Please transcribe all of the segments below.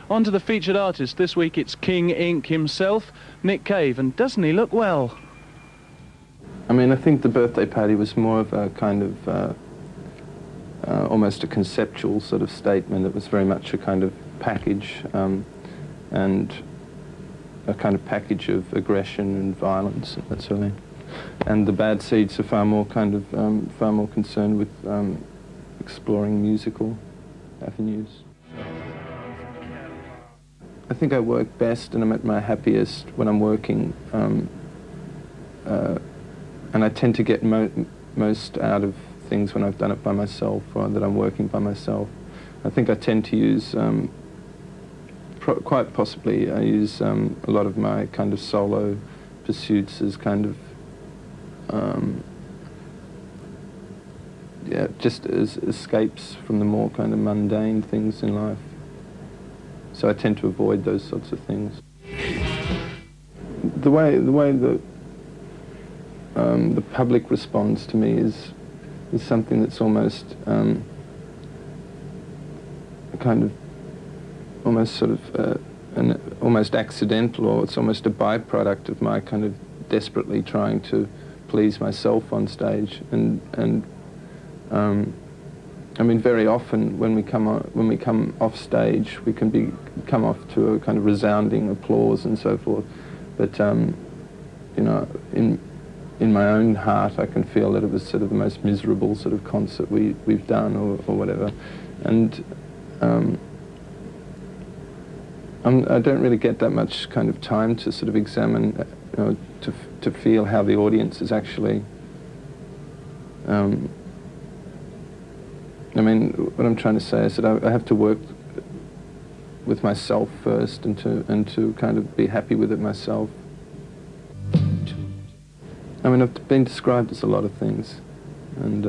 On to the featured artist. This week it's King Ink himself, Nick Cave, and doesn't he look well? I mean, I think the birthday party was more of a kind of almost a conceptual sort of statement. It was very much a kind of package, and a kind of package of aggression and violence, that sort of thing. And the Bad Seeds are far more kind of far more concerned with exploring musical avenues. I think I work best and I'm at my happiest when I'm working, and I tend to get most out of things when I've done it by myself, or that I'm working by myself. I think I tend to use, quite possibly, I use a lot of my kind of solo pursuits as kind of, yeah, just as escapes from the more kind of mundane things in life. So I tend to avoid those sorts of things. The way that the public responds to me is something that's almost kind of almost sort of almost accidental, or it's almost a byproduct of my kind of desperately trying to please myself on stage. And I mean, very often when we come off stage, we can come off to a kind of resounding applause and so forth. But you know, in my own heart, I can feel that it was sort of the most miserable sort of concert we've done, or whatever. And I don't really get that much kind of time to sort of examine, you know, to feel how the audience is actually. I mean, what I'm trying to say is that I have to work with myself first, and to kind of be happy with it myself. I mean, I've been described as a lot of things, and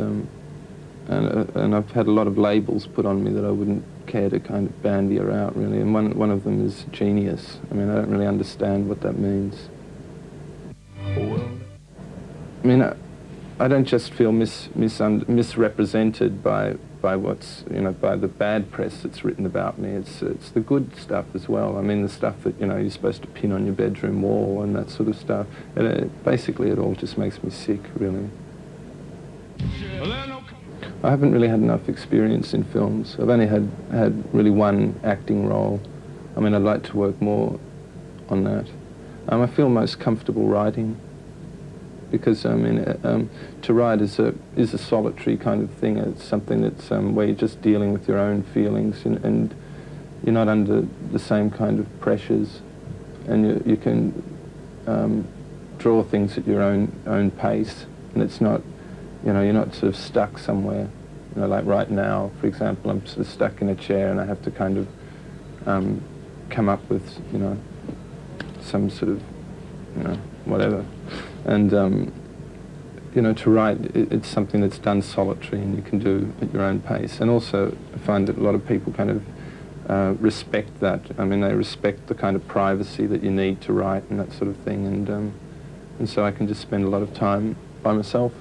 I've had a lot of labels put on me that I wouldn't care to kind of bandy out, really. And one of them is genius. I mean, I don't really understand what that means. I mean, I don't just feel misrepresented by what's, you know, by the bad press that's written about me. It's the good stuff as well. I mean, the stuff that, you know, you're supposed to pin on your bedroom wall and that sort of stuff. Basically, it all just makes me sick, really. I haven't really had enough experience in films. I've only had really one acting role. I mean, I'd like to work more on that. I feel most comfortable writing, because I mean, to write is a solitary kind of thing. It's something that's where you're just dealing with your own feelings, and you're not under the same kind of pressures, and you can draw things at your own pace, and it's not, you know, you're not sort of stuck somewhere. You know, like right now, for example, I'm sort of stuck in a chair, and I have to kind of come up with, you know, some sort of, you know, whatever. And, you know, to write, it's something that's done solitary and you can do at your own pace. And also, I find that a lot of people kind of respect that. I mean, they respect the kind of privacy that you need to write and that sort of thing. And so I can just spend a lot of time by myself.